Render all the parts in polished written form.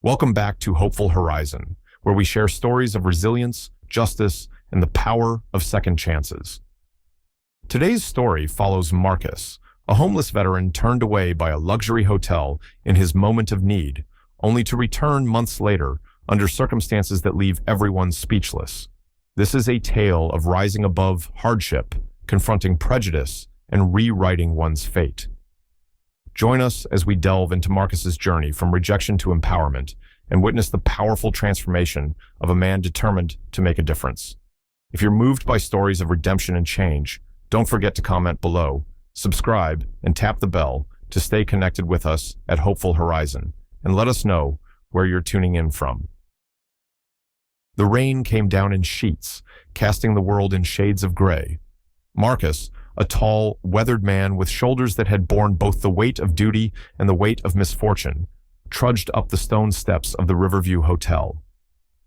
Welcome back to Hopeful Horizon, where we share stories of resilience, justice, and the power of second chances. Today's story follows Marcus, a homeless veteran turned away by a luxury hotel in his moment of need, only to return months later under circumstances that leave everyone speechless. This is a tale of rising above hardship, confronting prejudice, and rewriting one's fate. Join us as we delve into Marcus's journey from rejection to empowerment and witness the powerful transformation of a man determined to make a difference. If you're moved by stories of redemption and change, don't forget to comment below, subscribe, and tap the bell to stay connected with us at Hopeful Horizon, and let us know where you're tuning in from. The rain came down in sheets, casting the world in shades of gray. Marcus, a tall, weathered man with shoulders that had borne both the weight of duty and the weight of misfortune, trudged up the stone steps of the Riverview Hotel.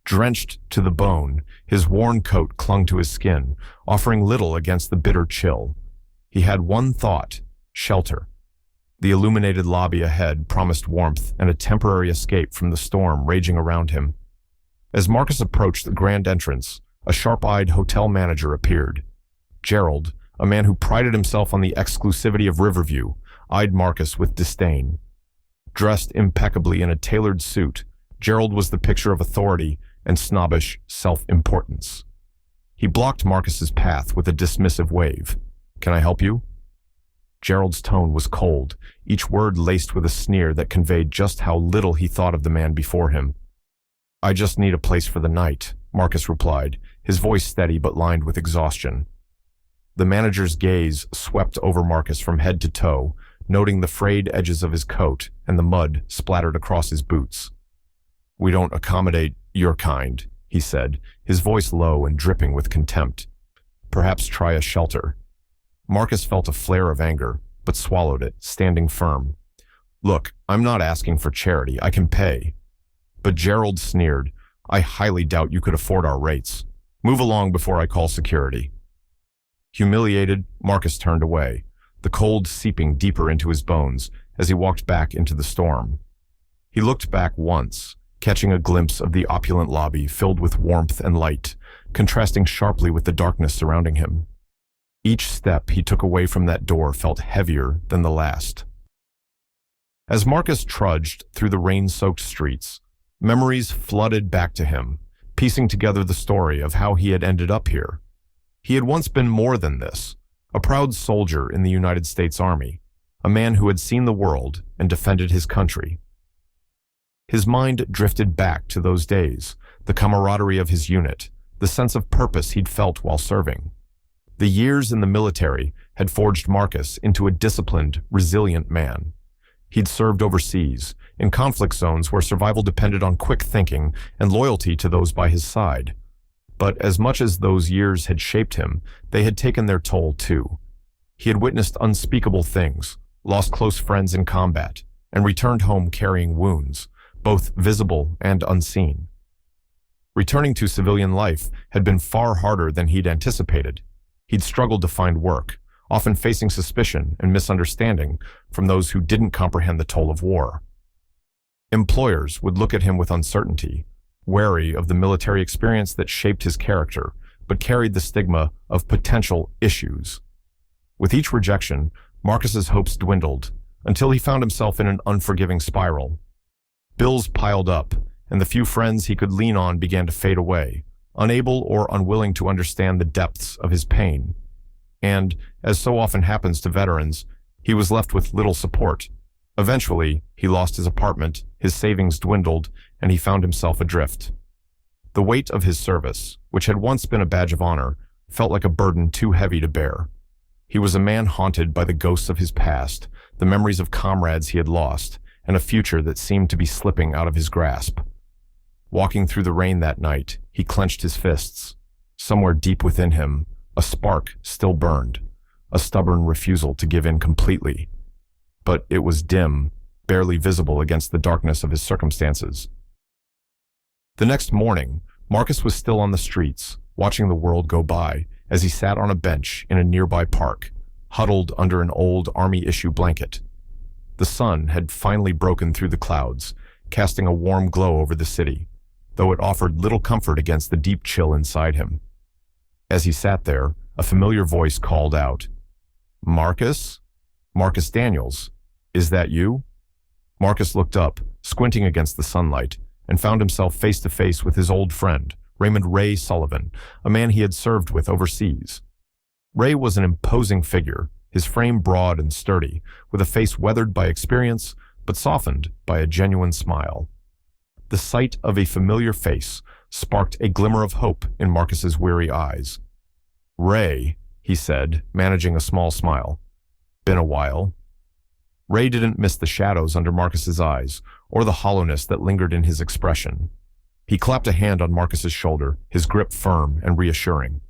Drenched to the bone, his worn coat clung to his skin, offering little against the bitter chill. He had one thought: shelter. The illuminated lobby ahead promised warmth and a temporary escape from the storm raging around him. As Marcus approached the grand entrance, a sharp-eyed hotel manager appeared. Gerald, a man who prided himself on the exclusivity of Riverview, eyed Marcus with disdain. Dressed impeccably in a tailored suit, Gerald was the picture of authority and snobbish self-importance. He blocked Marcus's path with a dismissive wave. "Can I help you?" Gerald's tone was cold, each word laced with a sneer that conveyed just how little he thought of the man before him. "I just need a place for the night," Marcus replied, his voice steady but lined with exhaustion. The manager's gaze swept over Marcus from head to toe, noting the frayed edges of his coat and the mud splattered across his boots. "We don't accommodate your kind," he said, his voice low and dripping with contempt. "Perhaps try a shelter." Marcus felt a flare of anger, but swallowed it, standing firm. "Look, I'm not asking for charity. I can pay." But Gerald sneered. "I highly doubt you could afford our rates. Move along before I call security." Humiliated, Marcus turned away, the cold seeping deeper into his bones as he walked back into the storm. He looked back once, catching a glimpse of the opulent lobby filled with warmth and light, contrasting sharply with the darkness surrounding him. Each step he took away from that door felt heavier than the last. As Marcus trudged through the rain-soaked streets, memories flooded back to him, piecing together the story of how he had ended up here. He had once been more than this, a proud soldier in the United States Army, a man who had seen the world and defended his country. His mind drifted back to those days, the camaraderie of his unit, the sense of purpose he'd felt while serving. The years in the military had forged Marcus into a disciplined, resilient man. He'd served overseas, in conflict zones where survival depended on quick thinking and loyalty to those by his side. But as much as those years had shaped him, they had taken their toll too. He had witnessed unspeakable things, lost close friends in combat, and returned home carrying wounds, both visible and unseen. Returning to civilian life had been far harder than he'd anticipated. He'd struggled to find work, often facing suspicion and misunderstanding from those who didn't comprehend the toll of war. Employers would look at him with uncertainty, wary of the military experience that shaped his character, but carried the stigma of potential issues. With each rejection, Marcus's hopes dwindled, until he found himself in an unforgiving spiral. Bills piled up, and the few friends he could lean on began to fade away, unable or unwilling to understand the depths of his pain. And, as so often happens to veterans, he was left with little support. Eventually, he lost his apartment, his savings dwindled, and he found himself adrift. The weight of his service, which had once been a badge of honor, felt like a burden too heavy to bear. He was a man haunted by the ghosts of his past, the memories of comrades he had lost, and a future that seemed to be slipping out of his grasp. Walking through the rain that night, he clenched his fists. Somewhere deep within him, a spark still burned, a stubborn refusal to give in completely. But it was dim, barely visible against the darkness of his circumstances. The next morning, Marcus was still on the streets, watching the world go by as he sat on a bench in a nearby park, huddled under an old Army-issue blanket. The sun had finally broken through the clouds, casting a warm glow over the city, though it offered little comfort against the deep chill inside him. As he sat there, a familiar voice called out, "Marcus? Marcus Daniels, is that you?" Marcus looked up, squinting against the sunlight, and found himself face to face with his old friend, Raymond Ray Sullivan, a man he had served with overseas. Ray was an imposing figure, his frame broad and sturdy, with a face weathered by experience, but softened by a genuine smile. The sight of a familiar face sparked a glimmer of hope in Marcus's weary eyes. "Ray," he said, managing a small smile. "Been a while." Ray didn't miss the shadows under Marcus's eyes, or the hollowness that lingered in his expression. He clapped a hand on Marcus's shoulder, his grip firm and reassuring.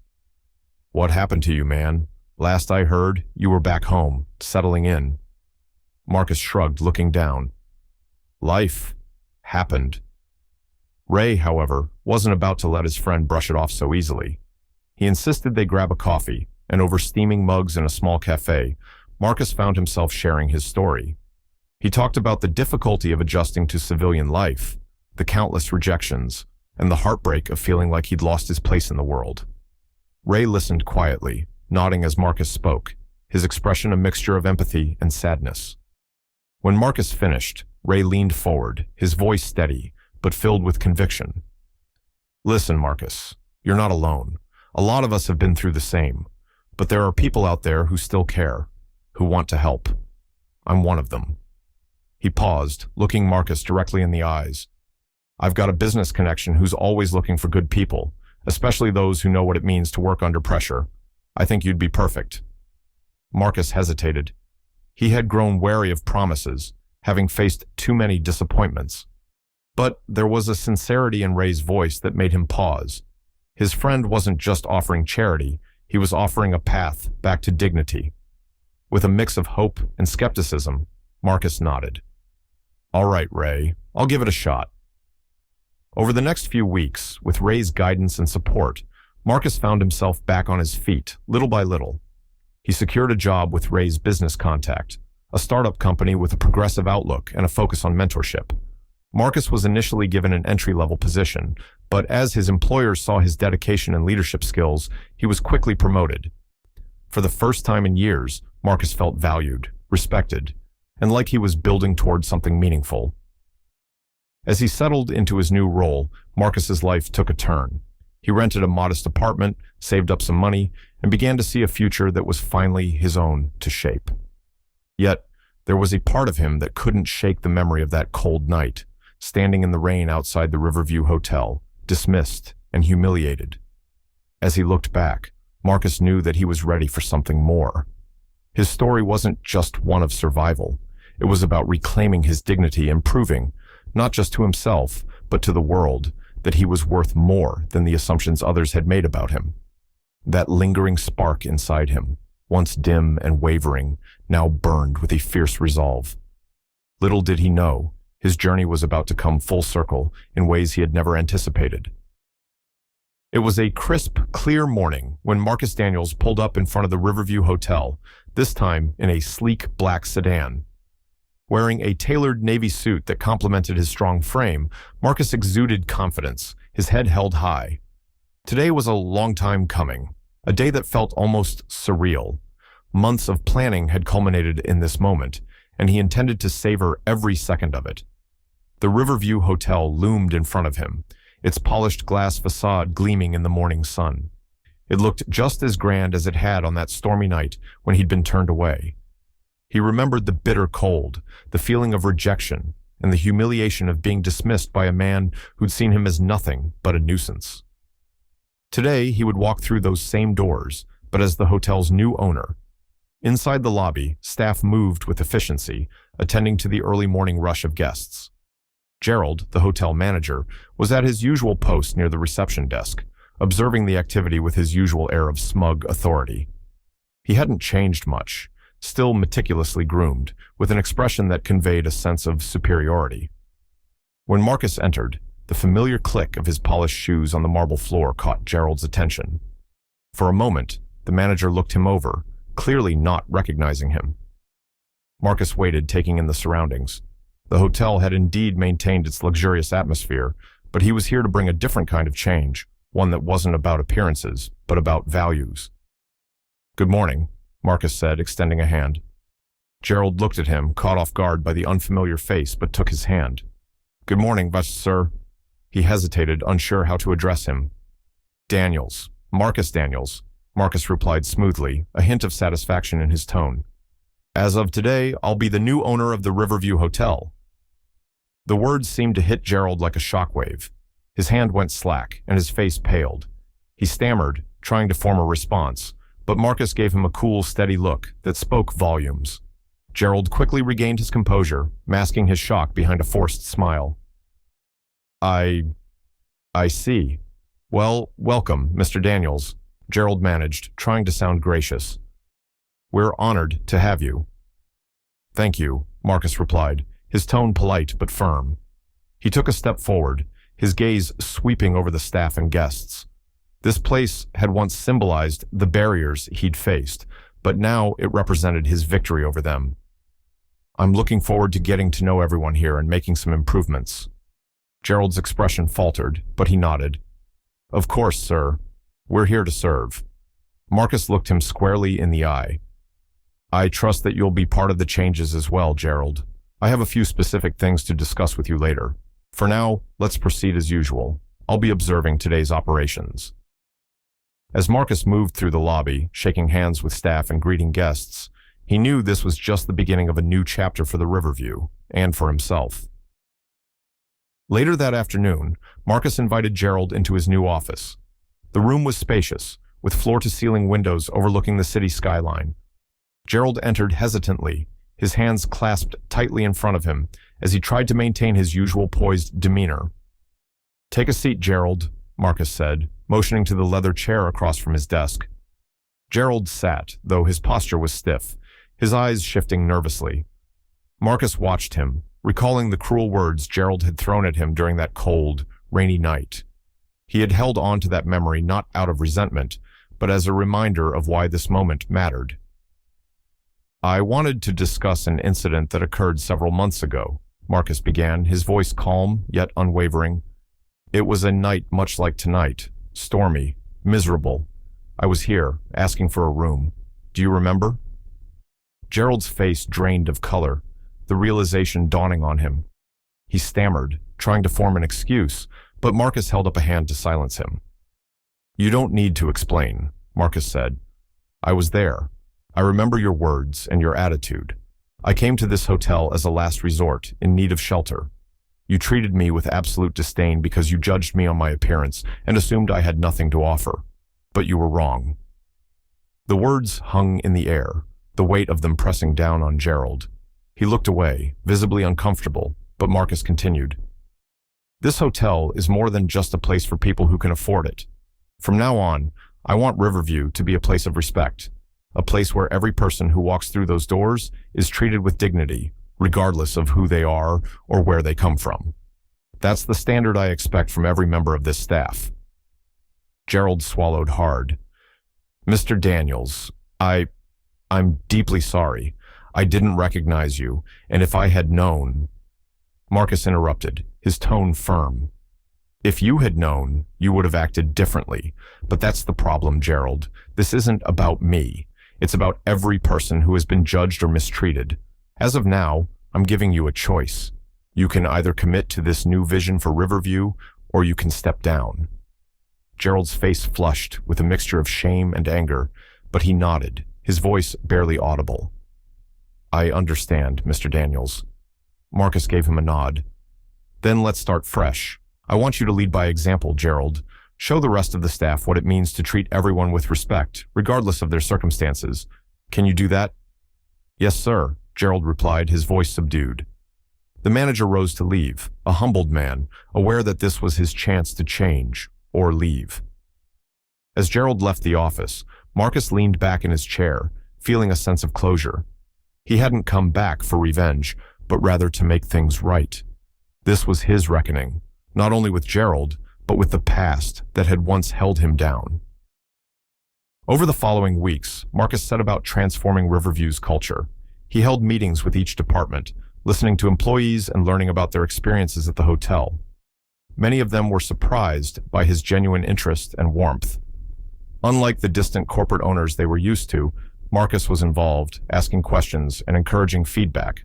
"What happened to you, man? Last I heard, you were back home, settling in." Marcus shrugged, looking down. "Life happened." Ray, however, wasn't about to let his friend brush it off so easily. He insisted they grab a coffee, and over steaming mugs in a small cafe, Marcus found himself sharing his story. He talked about the difficulty of adjusting to civilian life, the countless rejections, and the heartbreak of feeling like he'd lost his place in the world. Ray listened quietly, nodding as Marcus spoke, his expression a mixture of empathy and sadness. When Marcus finished, Ray leaned forward, his voice steady, but filled with conviction. "Listen, Marcus, you're not alone. A lot of us have been through the same, but there are people out there who still care, who want to help. I'm one of them." He paused, looking Marcus directly in the eyes. "I've got a business connection who's always looking for good people, especially those who know what it means to work under pressure. I think you'd be perfect." Marcus hesitated. He had grown wary of promises, having faced too many disappointments. But there was a sincerity in Ray's voice that made him pause. His friend wasn't just offering charity, he was offering a path back to dignity. With a mix of hope and skepticism, Marcus nodded. "All right, Ray, I'll give it a shot." Over the next few weeks, with Ray's guidance and support, Marcus found himself back on his feet, little by little. He secured a job with Ray's business contact, a startup company with a progressive outlook and a focus on mentorship. Marcus was initially given an entry-level position, but as his employers saw his dedication and leadership skills, he was quickly promoted. For the first time in years, Marcus felt valued, respected, and like he was building towards something meaningful. As he settled into his new role, Marcus's life took a turn. He rented a modest apartment, saved up some money, and began to see a future that was finally his own to shape. Yet, there was a part of him that couldn't shake the memory of that cold night, standing in the rain outside the Riverview Hotel, dismissed and humiliated. As he looked back, Marcus knew that he was ready for something more. His story wasn't just one of survival. It was about reclaiming his dignity and proving, not just to himself, but to the world, that he was worth more than the assumptions others had made about him. That lingering spark inside him, once dim and wavering, now burned with a fierce resolve. Little did he know, his journey was about to come full circle in ways he had never anticipated. It was a crisp, clear morning when Marcus Daniels pulled up in front of the Riverview Hotel, this time in a sleek black sedan. Wearing a tailored navy suit that complemented his strong frame, Marcus exuded confidence, his head held high. Today was a long time coming, a day that felt almost surreal. Months of planning had culminated in this moment, and he intended to savor every second of it. The Riverview Hotel loomed in front of him, its polished glass facade gleaming in the morning sun. It looked just as grand as it had on that stormy night when he'd been turned away. He remembered the bitter cold, the feeling of rejection, and the humiliation of being dismissed by a man who'd seen him as nothing but a nuisance. Today, he would walk through those same doors, but as the hotel's new owner. Inside the lobby, staff moved with efficiency, attending to the early morning rush of guests. Gerald, the hotel manager, was at his usual post near the reception desk, observing the activity with his usual air of smug authority. He hadn't changed much, still meticulously groomed, with an expression that conveyed a sense of superiority. When Marcus entered, the familiar click of his polished shoes on the marble floor caught Gerald's attention. For a moment, the manager looked him over, clearly not recognizing him. Marcus waited, taking in the surroundings. The hotel had indeed maintained its luxurious atmosphere, but he was here to bring a different kind of change, one that wasn't about appearances, but about values. "Good morning," Marcus said, extending a hand. Gerald looked at him, caught off guard by the unfamiliar face, but took his hand. "Good morning, sir." He hesitated, unsure how to address him. "Daniels. Marcus Daniels," Marcus replied smoothly, a hint of satisfaction in his tone. "As of today, I'll be the new owner of the Riverview Hotel." The words seemed to hit Gerald like a shockwave. His hand went slack, and his face paled. He stammered, trying to form a response, but Marcus gave him a cool, steady look that spoke volumes. Gerald quickly regained his composure, masking his shock behind a forced smile. I see. Well, welcome, Mr. Daniels," Gerald managed, trying to sound gracious. "We're honored to have you." "Thank you," Marcus replied, his tone polite but firm. He took a step forward, his gaze sweeping over the staff and guests. This place had once symbolized the barriers he'd faced, but now it represented his victory over them. "I'm looking forward to getting to know everyone here and making some improvements." Gerald's expression faltered, but he nodded. "Of course, sir. We're here to serve." Marcus looked him squarely in the eye. "I trust that you'll be part of the changes as well, Gerald. I have a few specific things to discuss with you later. For now, let's proceed as usual. I'll be observing today's operations." As Marcus moved through the lobby, shaking hands with staff and greeting guests, he knew this was just the beginning of a new chapter for the Riverview, and for himself. Later that afternoon, Marcus invited Gerald into his new office. The room was spacious, with floor-to-ceiling windows overlooking the city skyline. Gerald entered hesitantly, his hands clasped tightly in front of him as he tried to maintain his usual poised demeanor. "Take a seat, Gerald," Marcus said, motioning to the leather chair across from his desk. Gerald sat, though his posture was stiff, his eyes shifting nervously. Marcus watched him, recalling the cruel words Gerald had thrown at him during that cold, rainy night. He had held on to that memory not out of resentment, but as a reminder of why this moment mattered. "I wanted to discuss an incident that occurred several months ago," Marcus began, his voice calm yet unwavering. "It was a night much like tonight, stormy, miserable. I was here, asking for a room. Do you remember?" Gerald's face drained of color, the realization dawning on him. He stammered, trying to form an excuse, but Marcus held up a hand to silence him. "You don't need to explain," Marcus said. "I was there. I remember your words and your attitude. I came to this hotel as a last resort, in need of shelter. You treated me with absolute disdain because you judged me on my appearance and assumed I had nothing to offer. But you were wrong." The words hung in the air, the weight of them pressing down on Gerald. He looked away, visibly uncomfortable, but Marcus continued. "This hotel is more than just a place for people who can afford it. From now on, I want Riverview to be a place of respect, a place where every person who walks through those doors is treated with dignity, regardless of who they are or where they come from. That's the standard I expect from every member of this staff." Gerald swallowed hard. "Mr. Daniels, I'm deeply sorry. I didn't recognize you, and if I had known—" Marcus interrupted, his tone firm. "If you had known, you would have acted differently. But that's the problem, Gerald. This isn't about me. It's about every person who has been judged or mistreated. As of now, I'm giving you a choice. You can either commit to this new vision for Riverview, or you can step down." Gerald's face flushed with a mixture of shame and anger, but he nodded, his voice barely audible. "I understand, Mr. Daniels." Marcus gave him a nod. "Then let's start fresh. I want you to lead by example, Gerald. Show the rest of the staff what it means to treat everyone with respect, regardless of their circumstances. Can you do that?" "Yes, sir," Gerald replied, his voice subdued. The manager rose to leave, a humbled man, aware that this was his chance to change, or leave. As Gerald left the office, Marcus leaned back in his chair, feeling a sense of closure. He hadn't come back for revenge, but rather to make things right. This was his reckoning, not only with Gerald, but with the past that had once held him down. Over the following weeks, Marcus set about transforming Riverview's culture. He held meetings with each department, listening to employees and learning about their experiences at the hotel. Many of them were surprised by his genuine interest and warmth. Unlike the distant corporate owners they were used to, Marcus was involved, asking questions and encouraging feedback.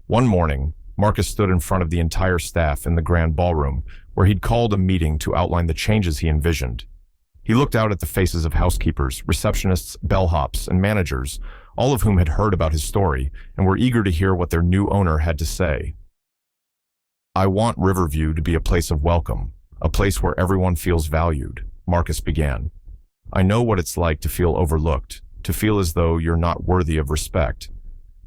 One morning, Marcus stood in front of the entire staff in the grand ballroom, where he'd called a meeting to outline the changes he envisioned. He looked out at the faces of housekeepers, receptionists, bellhops, and managers, all of whom had heard about his story and were eager to hear what their new owner had to say. "I want Riverview to be a place of welcome, a place where everyone feels valued," Marcus began. "I know what it's like to feel overlooked, to feel as though you're not worthy of respect.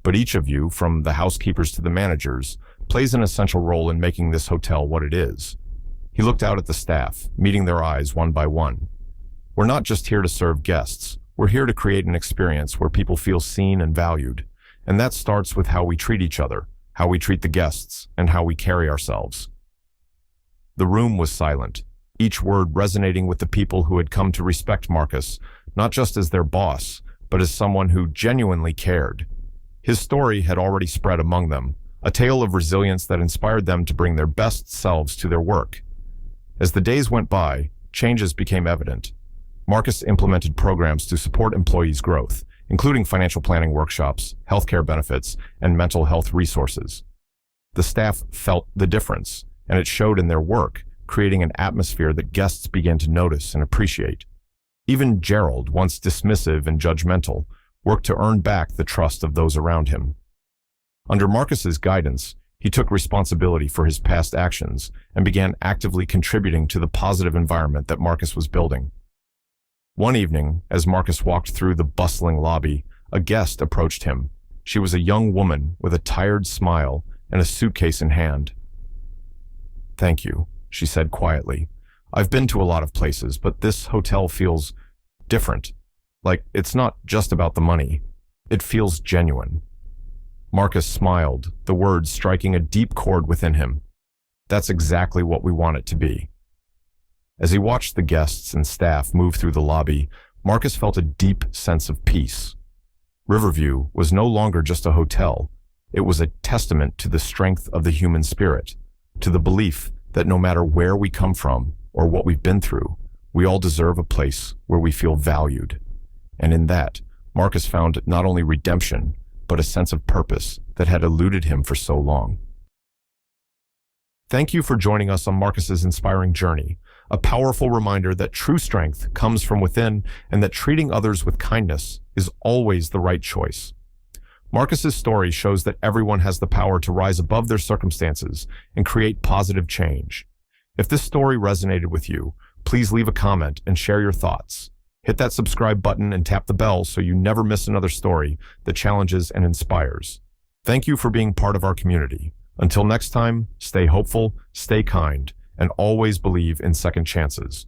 But each of you, from the housekeepers to the managers, plays an essential role in making this hotel what it is." He looked out at the staff, meeting their eyes one by one. "We're not just here to serve guests. We're here to create an experience where people feel seen and valued. And that starts with how we treat each other, how we treat the guests, and how we carry ourselves." The room was silent, each word resonating with the people who had come to respect Marcus, not just as their boss, but as someone who genuinely cared. His story had already spread among them, a tale of resilience that inspired them to bring their best selves to their work. As the days went by, changes became evident. Marcus implemented programs to support employees' growth, including financial planning workshops, healthcare benefits, and mental health resources. The staff felt the difference, and it showed in their work, creating an atmosphere that guests began to notice and appreciate. Even Gerald, once dismissive and judgmental, worked to earn back the trust of those around him. Under Marcus's guidance, he took responsibility for his past actions and began actively contributing to the positive environment that Marcus was building. One evening, as Marcus walked through the bustling lobby, a guest approached him. She was a young woman with a tired smile and a suitcase in hand. "Thank you," she said quietly. "I've been to a lot of places, but this hotel feels different. Like it's not just about the money. It feels genuine." Marcus smiled, the words striking a deep chord within him. "That's exactly what we want it to be." As he watched the guests and staff move through the lobby, Marcus felt a deep sense of peace. Riverview was no longer just a hotel. It was a testament to the strength of the human spirit, to the belief that no matter where we come from or what we've been through, we all deserve a place where we feel valued. And in that, Marcus found not only redemption, but a sense of purpose that had eluded him for so long. Thank you for joining us on Marcus's inspiring journey, a powerful reminder that true strength comes from within and that treating others with kindness is always the right choice. Marcus's story shows that everyone has the power to rise above their circumstances and create positive change. If this story resonated with you, please leave a comment and share your thoughts. Hit that subscribe button and tap the bell so you never miss another story that challenges and inspires. Thank you for being part of our community. Until next time, stay hopeful, stay kind, and always believe in second chances.